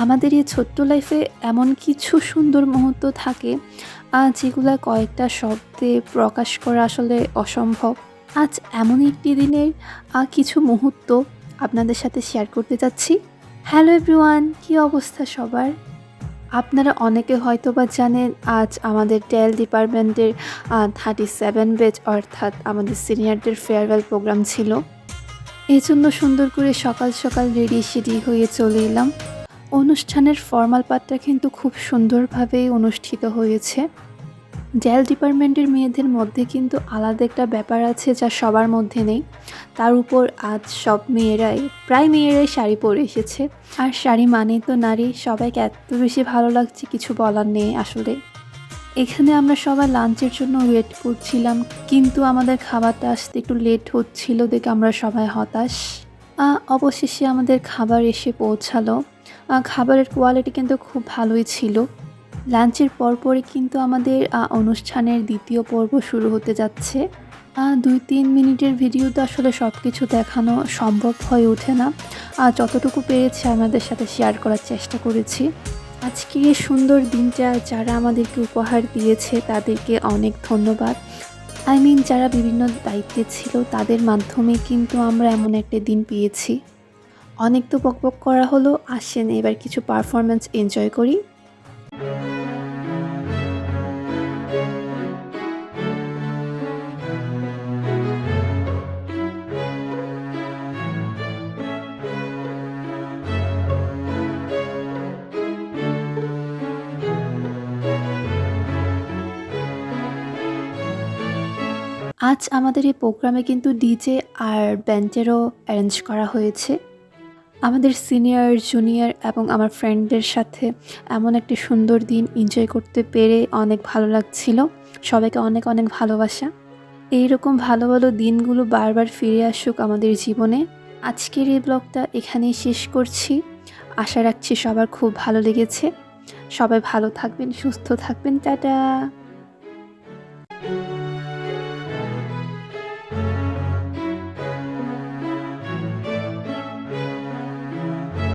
আমাদের এই ছোট্ট লাইফে এমন কিছু সুন্দর মুহূর্ত থাকে যেগুলা কয়েকটা শব্দে প্রকাশ করা আসলে অসম্ভব। আজ এমন একটি দিনের কিছু মুহূর্ত আপনাদের সাথে শেয়ার করতে যাচ্ছি। হ্যালো এভরিওয়ান, কী অবস্থা সবার? আপনারা অনেকে হয়তোবা জানেন আজ আমাদের টেল ডিপার্টমেন্টের 37 ব্যাচ অর্থাৎ আমাদের সিনিয়রদের ফেয়ারওয়েল প্রোগ্রাম ছিল। এজন্য সুন্দর করে সকাল সকাল রেডি হয়ে চলে এলাম। অনুষ্ঠানের ফর্মাল পার্টটা কিন্তু খুব সুন্দরভাবেই অনুষ্ঠিত হয়েছে। টেল ডিপার্টমেন্টের মেয়েদের মধ্যে কিন্তু আলাদা একটা ব্যাপার আছে যা সবার মধ্যে নেই। তার উপর আজ সব প্রায় মেয়েরাই শাড়ি পরে এসেছে। আর শাড়ি মানেই তো নারী, সবাইকে এত বেশি ভালো লাগছে কিছু বলার নেই আসলে। এখানে আমরা সবাই লাঞ্চের জন্য ওয়েট করছিলাম, কিন্তু আমাদের খাবারটা আসতে একটু লেট হচ্ছিল দেখে আমরা সবাই হতাশ। অবশেষে আমাদের খাবার এসে পৌঁছালো। খাবারের কোয়ালিটি কিন্তু খুব ভালোই ছিল। লাঞ্চের পরপরই কিন্তু আমাদের অনুষ্ঠানের দ্বিতীয় পর্ব শুরু হতে যাচ্ছে। 2-3 মিনিটের ভিডিওতে আসলে সব কিছু দেখানো সম্ভব হয়ে ওঠে না। যতটুকু পেরেছি আমাদের সাথে শেয়ার করার চেষ্টা করেছি। আজকে এই সুন্দর দিনটা যারা আমাদেরকে উপহার দিয়েছে তাদেরকে অনেক ধন্যবাদ। যারা বিভিন্ন দায়িত্বে ছিল তাদের মাধ্যমে কিন্তু আমরা এমন একটা দিন পেয়েছি। অনেক তো বকবক করা হলো, আসেন এবার কিছু পারফরম্যান্স এনজয় করি। আজ আমাদের এই প্রোগ্রামে কিন্তু ডিজে আর ব্যান্ডেরও অ্যারেঞ্জ করা হয়েছে। আমাদের সিনিয়র, জুনিয়র এবং আমার ফ্রেন্ডদের সাথে এমন একটি সুন্দর দিন এনজয় করতে পেরে অনেক ভালো লাগছিল। সবাইকে অনেক অনেক ভালোবাসা। এইরকম ভালো ভালো দিনগুলো বারবার ফিরে আসুক আমাদের জীবনে। আজকের এই ব্লগটা এখানেই শেষ করছি। আশা রাখছি সবার খুব ভালো লেগেছে। সবাই ভালো থাকবেন, সুস্থ থাকবেন। টাটা।